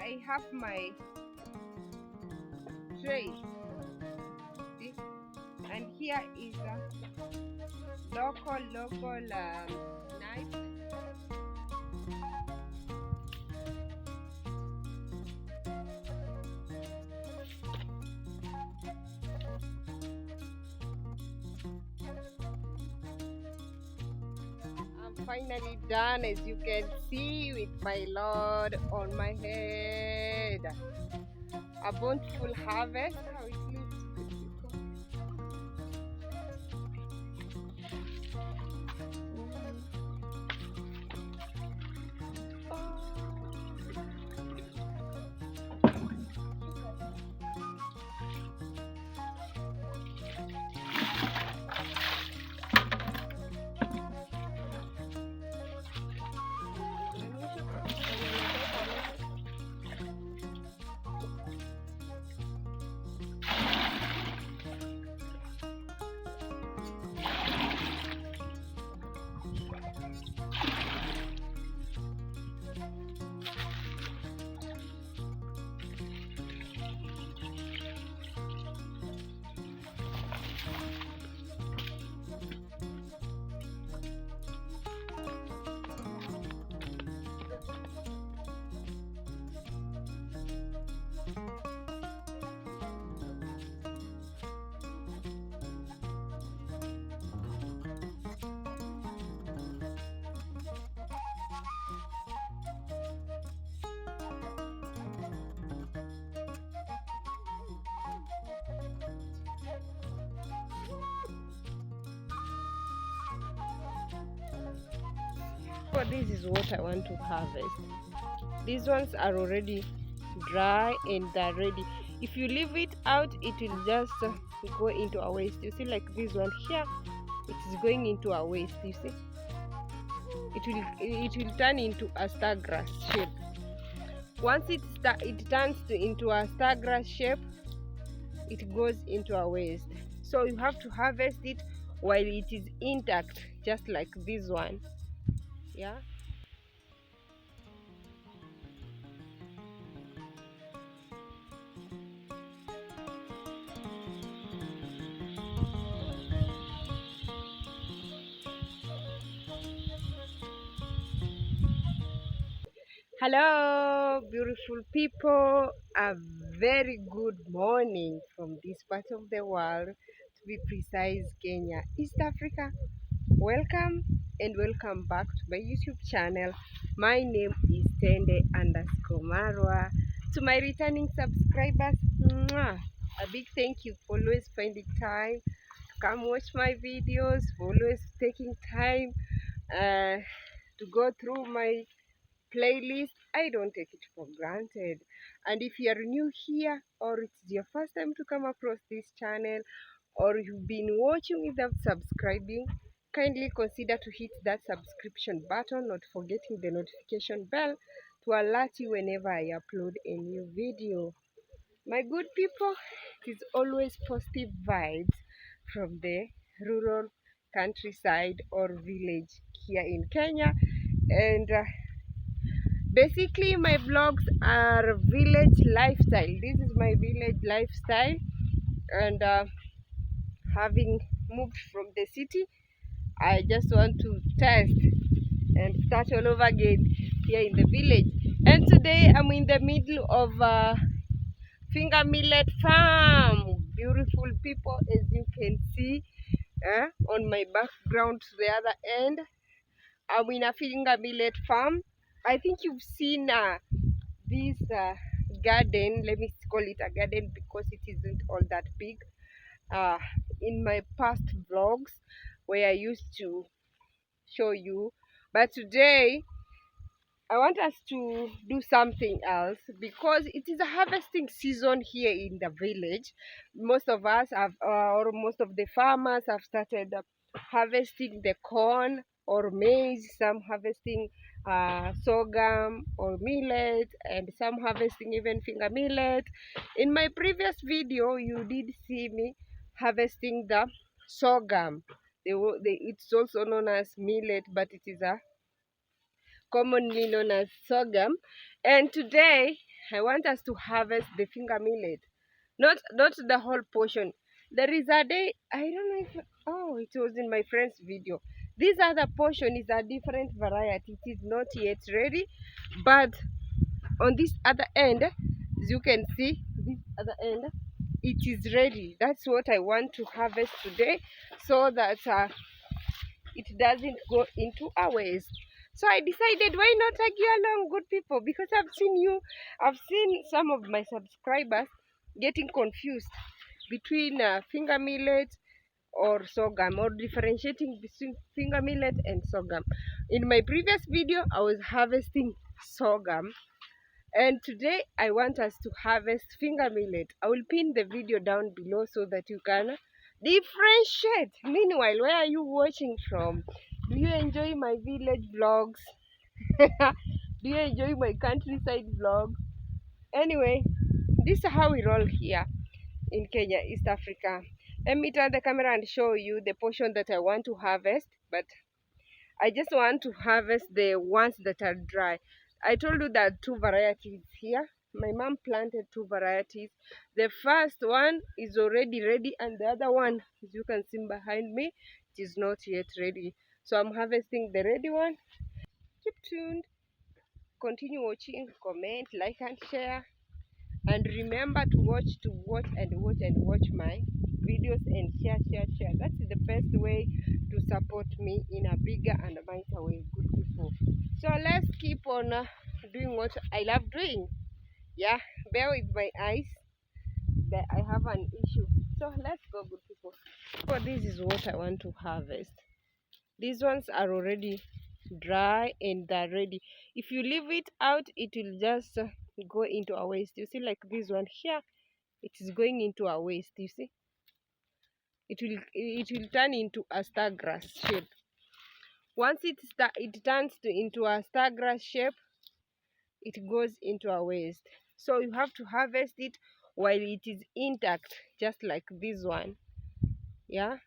I have my tray, see? And here is a local knife. I'm finally done, as you can see, with my Lord on my head. A bountiful harvest. How it looks. So this is what I want to harvest. These ones are already dry and they're ready. If you leave it out, it will just go into a waste. You see, like this one here, it is going into a waste. You see, it will turn into a star grass shape. Once it turns into a star grass shape, it goes into a waste. So you have to harvest it while it is intact, just like this one. Yeah. Hello, beautiful people. A very good morning from this part of the world, to be precise, Kenya, East Africa. Welcome and welcome back to my YouTube channel. My name is Tende_Marwa. To my returning subscribers, mwah, a big thank you for always finding time to come watch my videos, for always taking time to go through my playlist. I don't take it for granted. And if you are new here, or it's your first time to come across this channel, or you've been watching without subscribing, kindly consider to hit that subscription button, not forgetting the notification bell to alert you whenever I upload a new video. My good people, it is always positive vibes from the rural countryside or village here in Kenya. And basically, my vlogs are village lifestyle. This is my village lifestyle, and having moved from the city, I just want to test and start all over again here in the village. And today I'm in the middle of finger millet farm. Beautiful people, as you can see on my background to the other end. I'm in a finger millet farm. I think you've seen this garden. Let me call it a garden because it isn't all that big, in my past vlogs where I used to show you. But today I want us to do something else because it is a harvesting season here in the village. Most of us have, or most of the farmers have started harvesting the corn or maize, some harvesting sorghum or millet, and some harvesting even finger millet. In my previous video, you did see me harvesting the sorghum. It's also known as millet, but it is a commonly known as sorghum. And today I want us to harvest the finger millet, not the whole portion. There is a day, I don't know if, oh, it was in my friend's video. This other portion is a different variety. It is not yet ready, but on this other end, as you can see, this other end, it is ready. That's what I want to harvest today, so that it doesn't go into a waste. So I decided, why not tag you along, good people, because I've seen some of my subscribers getting confused between finger millet or sorghum, or differentiating between finger millet and sorghum. In my previous video, I was harvesting sorghum, and today I want us to harvest finger millet. I will pin the video down below so that you can differentiate. Meanwhile, where are you watching from? Do you enjoy my village vlogs? Do you enjoy my countryside vlogs? Anyway, this is how we roll here in Kenya, East Africa. Let me turn the camera and show you the portion that I want to harvest, but I just want to harvest the ones that are dry. I told you that two varieties here. My mom planted two varieties. The first one is already ready, and the other one, as you can see behind me, it is not yet ready. So I'm harvesting the ready one. Keep tuned, continue watching, comment, like and share. And remember to watch my videos, and share. That's the best way to support me in a bigger and a mightier way, good people. So let's keep on doing what I love doing. Yeah, bear with my eyes, that I have an issue. So let's go, good people. So this is what I want to harvest. These ones are already dry and they're ready. If you leave it out, it will just go into a waste. You see, like this one here, it is going into a waste. You see, it will turn into a star grass shape. Once it turns into a star grass shape, it goes into a waste. So you have to harvest it while it is intact, just like this one. Yeah,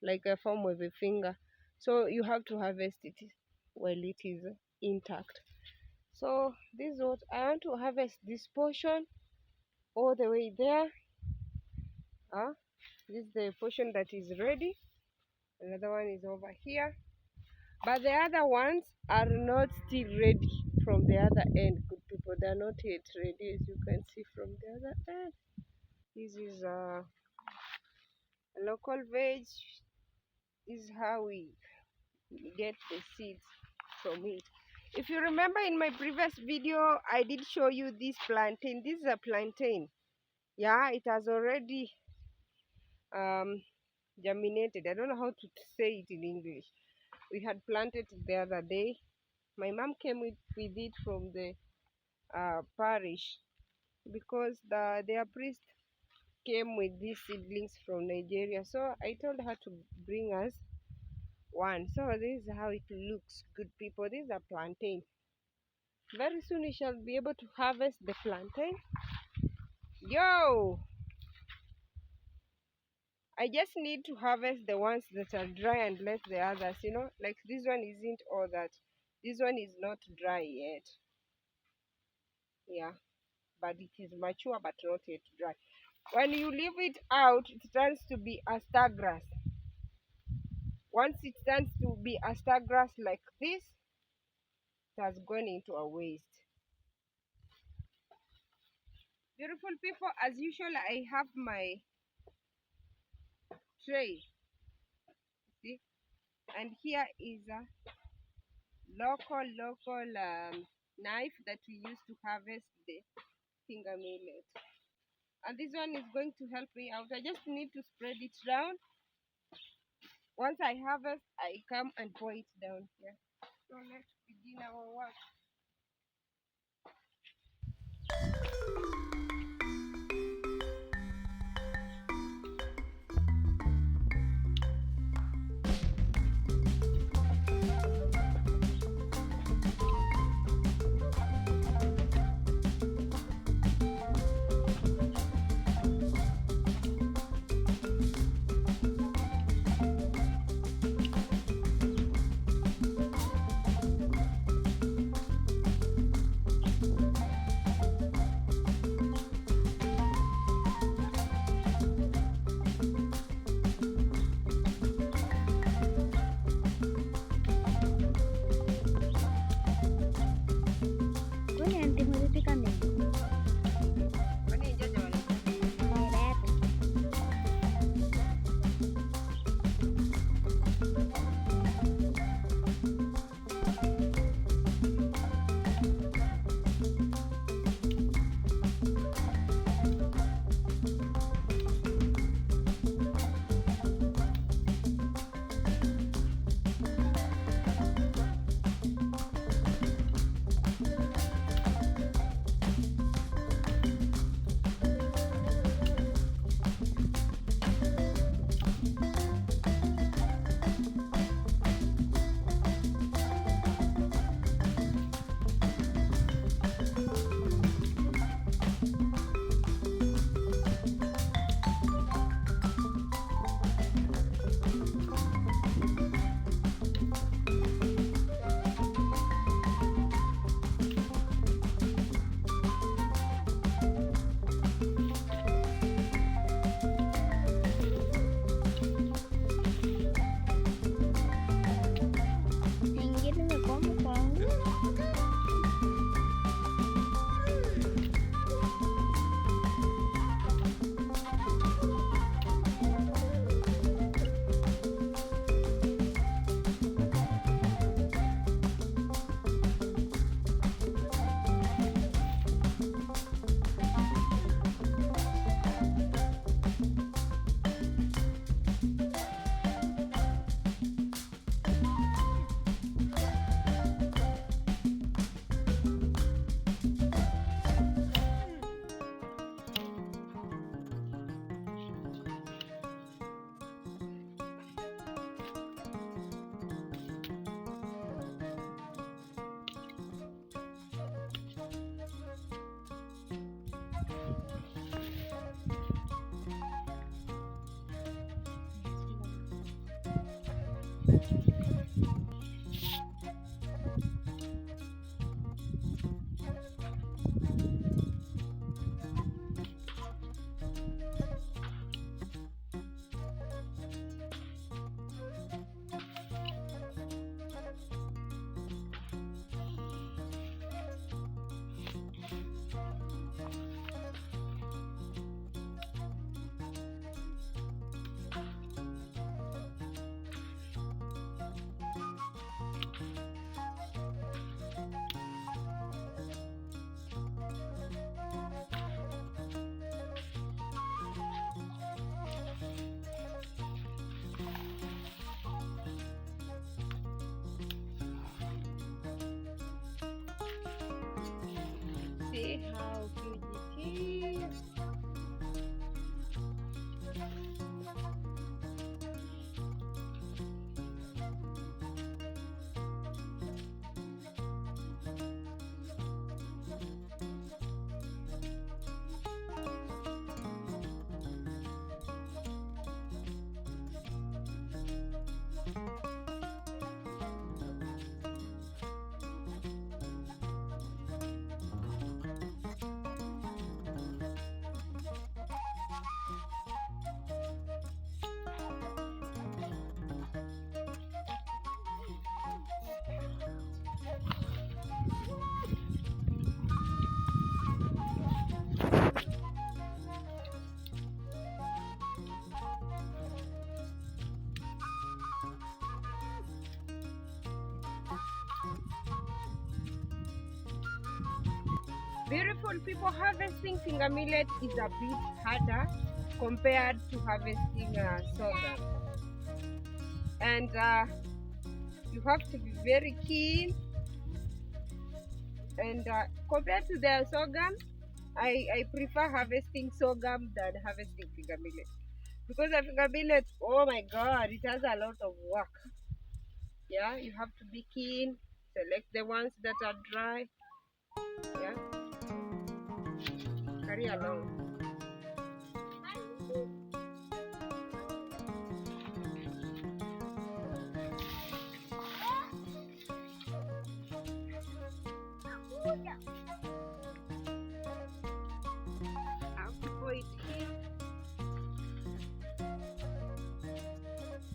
like a form of a finger. So you have to harvest it while it is intact. So this is what I want to harvest, this portion all the way there. This is the portion that is ready. Another one is over here, but the other ones are not still ready from the other end, good people. They're not yet ready, as you can see from the other end. This is a local veg. This is how we get the seeds from it. If you remember, in my previous video I did show you this plantain. This is a plantain. Yeah, it has already germinated. I don't know how to say it in English. We had planted it the other day. My mom came with it from the parish, because their priest came with these seedlings from Nigeria. So I told her to bring us one. So this is how it looks, good people. This is a plantain. Very soon we shall be able to harvest the plantain. Yo! I just need to harvest the ones that are dry and let the others, like this one isn't all that. This one is not dry yet. Yeah, but it is mature but not yet dry. When you leave it out, it turns to be a star grass. Once it turns to be a star grass like this, it has gone into a waste. Beautiful people, as usual, I have my tray. See? And here is a local knife that we use to harvest the finger millet. And this one is going to help me out. I just need to spread it down. Once I harvest, I come and pour it down here. So let's begin our work. See how huge it is. Beautiful people, harvesting finger millet is a bit harder compared to harvesting sorghum. And you have to be very keen. And compared to the sorghum, I prefer harvesting sorghum than harvesting finger millet. Because the finger millet, oh my God, it has a lot of work. Yeah, you have to be keen, select the ones that are dry. Yeah, carry along. I'll pour it here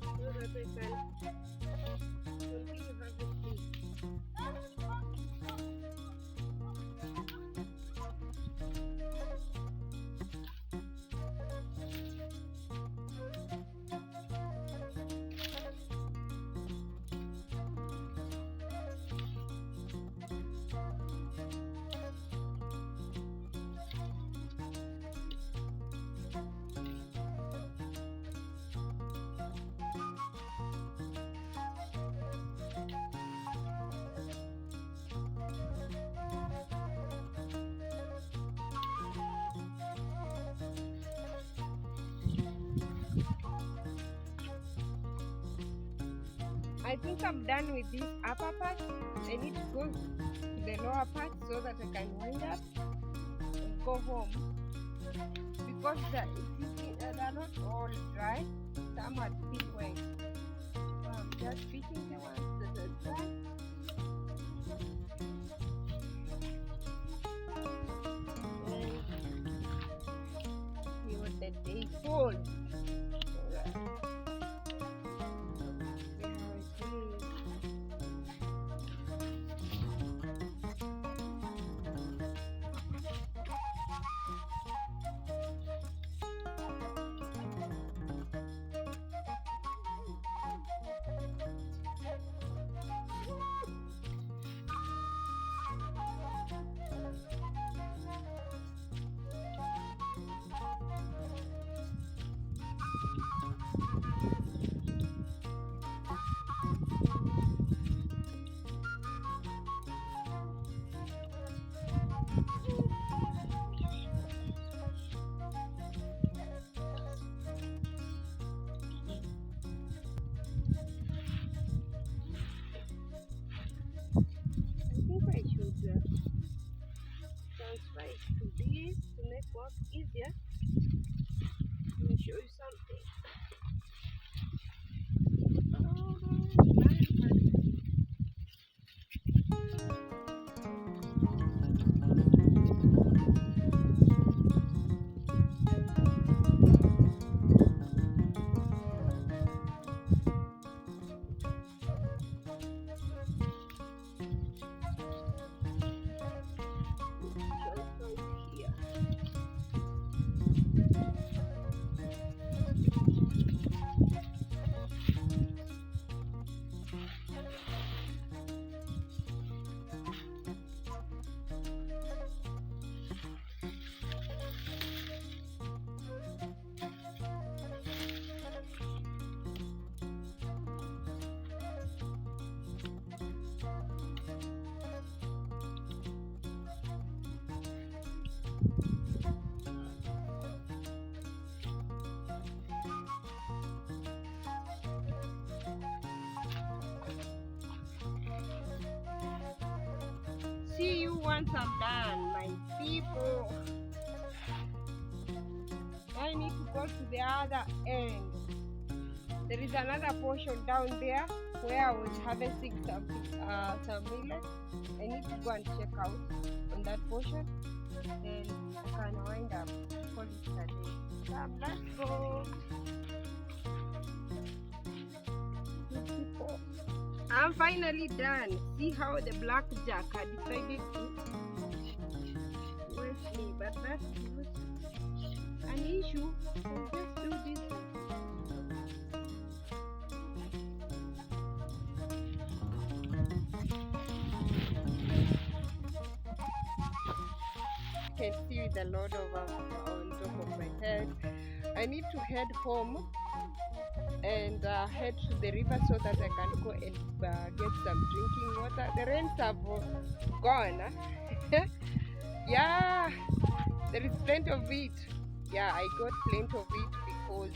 so that I can continue harvesting. I think I'm done with this upper part. I need to go to the lower part so that I can wind up and go home. Because they're not all dry, some are still wet. So I'm just picking the ones that are dry. And see what the day holds. I should transfer it to this to make work easier. Let me show you something. See you once I'm done, my people. I need to go to the other end. There is another portion down there where I was harvesting some millet. I need to go and check out on that portion. Then I can wind up call it a day. Let's go. I'm finally done. See how the blackjack had decided to waste me, but that's not an issue. We'll just do this. I can see with a load on top of my head. I need to head home and head to the river so that I can go and get some drinking water. The rains have gone. Yeah, there is plenty of it. Yeah, I got plenty of it because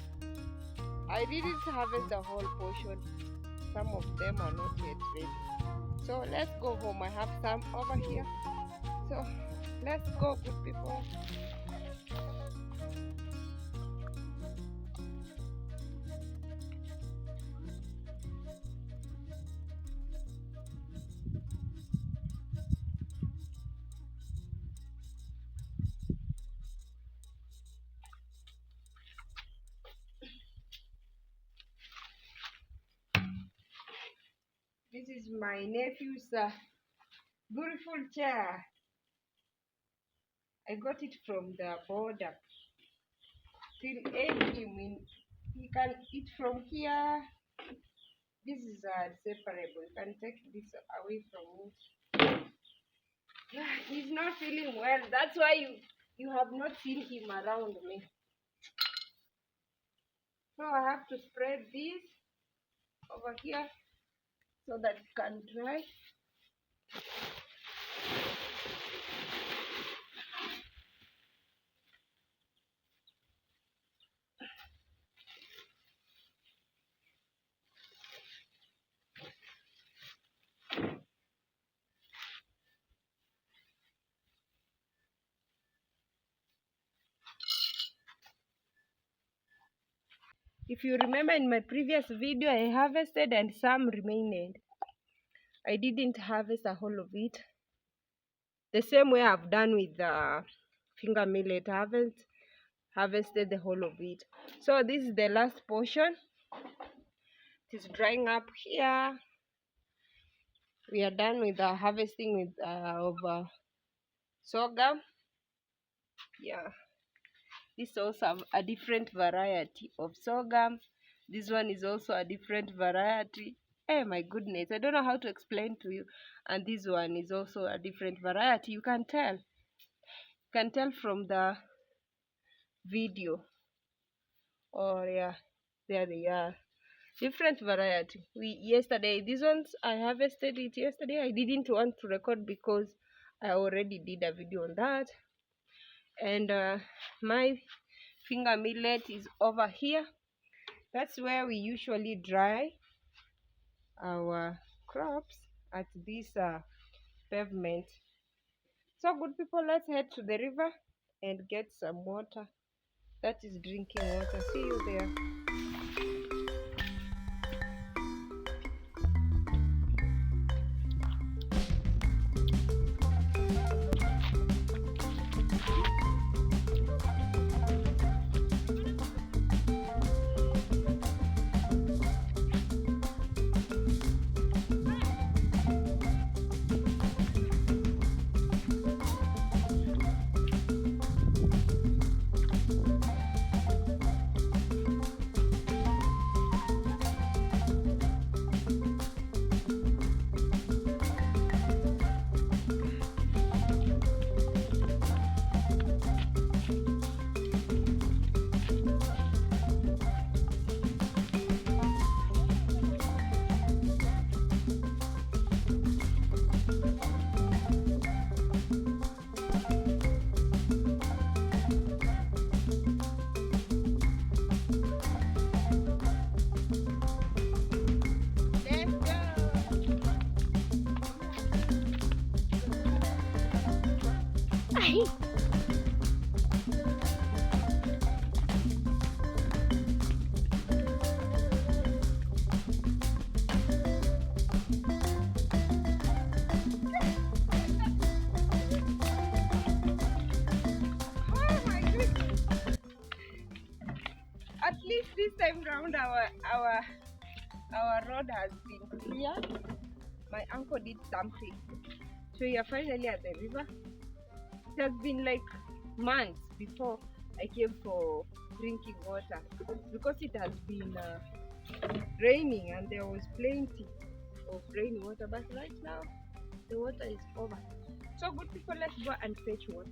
I didn't harvest the whole portion. Some of them are not yet ready. So let's go home. I have some over here. So let's go, good people. This is my nephew's beautiful chair. I got it from the border. Till age him in, he can eat from here. This is separable. You can take this away from it. He's not feeling well. That's why you have not seen him around me. So I have to spread this over here so that it can dry. If you remember in my previous video, I harvested and some remained. I didn't harvest a whole of it. The same way I've done with the finger millet. I haven't harvested the whole of it. So this is the last portion. It is drying up here. We are done with the harvesting with of sorghum. Yeah, this is also a different variety of sorghum. This one is also a different variety. Hey, my goodness, I don't know how to explain to you. And this one is also a different variety. You can tell. You can tell from the video. Oh yeah, there they are. Different variety. Yesterday, these ones I harvested it yesterday. I didn't want to record because I already did a video on that. And my finger millet is over here. That's where we usually dry our crops, at this pavement. So good people, let's head to the river and get some water. That is drinking water. See you there. At least this time round our road has been clear. My uncle did something. So we are finally at the river. It has been like months before I came for drinking water because it has been raining and there was plenty of rainwater, but right now the water is over. So good people, let's go and fetch water.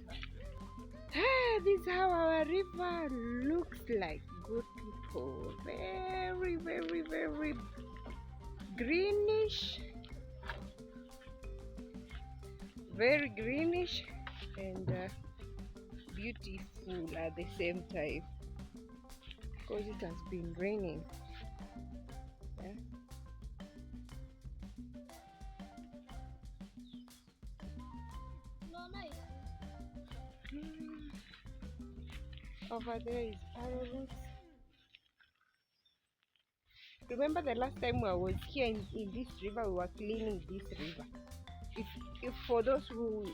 This is how our river looks like, good people. Very, very, very greenish. Very greenish and beautiful at the same time because it has been raining. Yeah. Over there is arrowroot. Remember the last time I was here in this river, we were cleaning this river. If for those who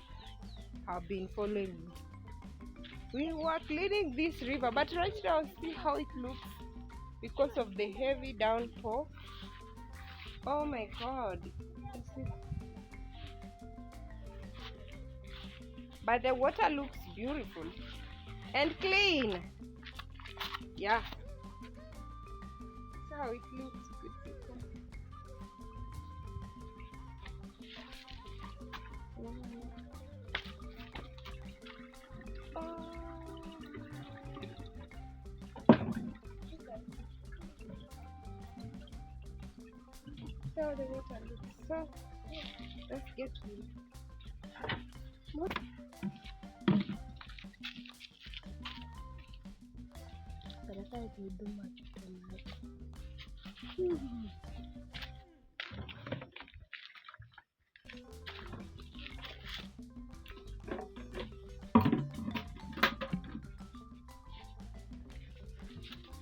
have been following me, we were cleaning this river, but right now see how it looks because of the heavy downpour. Oh my god. But the water looks beautiful and clean. Yeah. That's how it looks, good people. Oh. So the water looks so. Let's get to it. What? But I thought we do much tonight.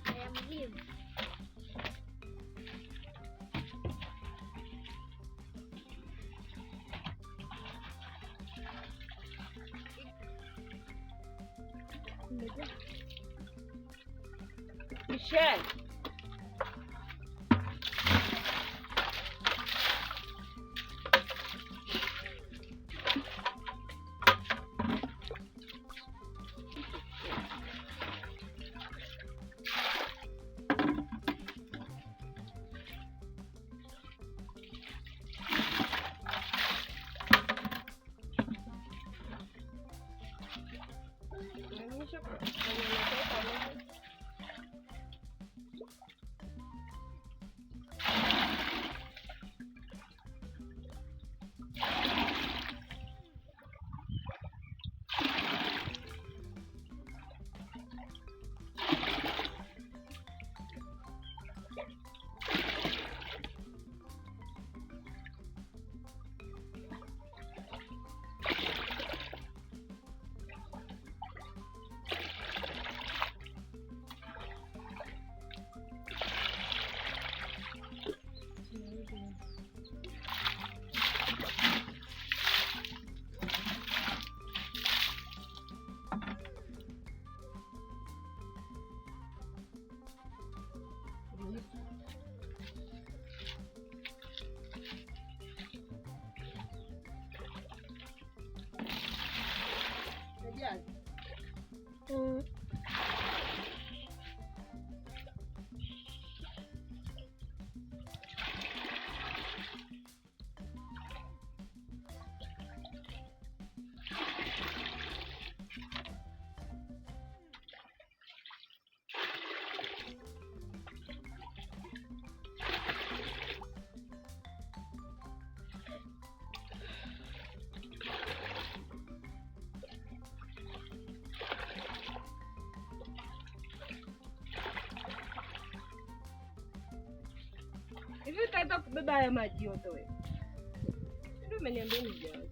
I am here. Michelle. Hivi utaenda kubeba haya maji yote wewe? Ndio umeniambia nijaze.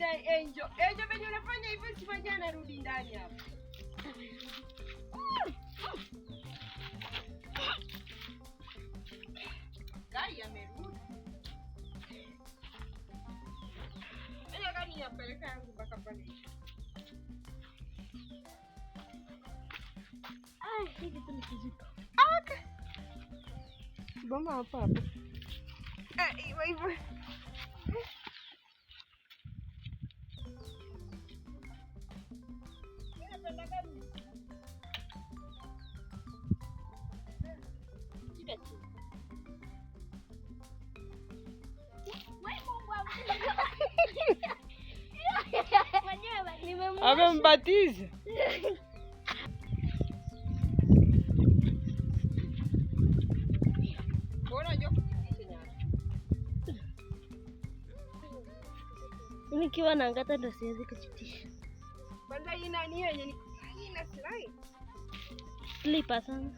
na Angel. Angel venye unafanya hivyo sifanye anarudi ndani hapa. Gari amerudi. Ile gari yapeleka yangu mpaka pale. Hivi tu ni kizito. Okay. Boma hapa. Hivyo. Amembatiza. Nikiwa na ngata ndo siwezi kuchitisha. Kwanza hii nani yenye ni ina slide. Slipa sana.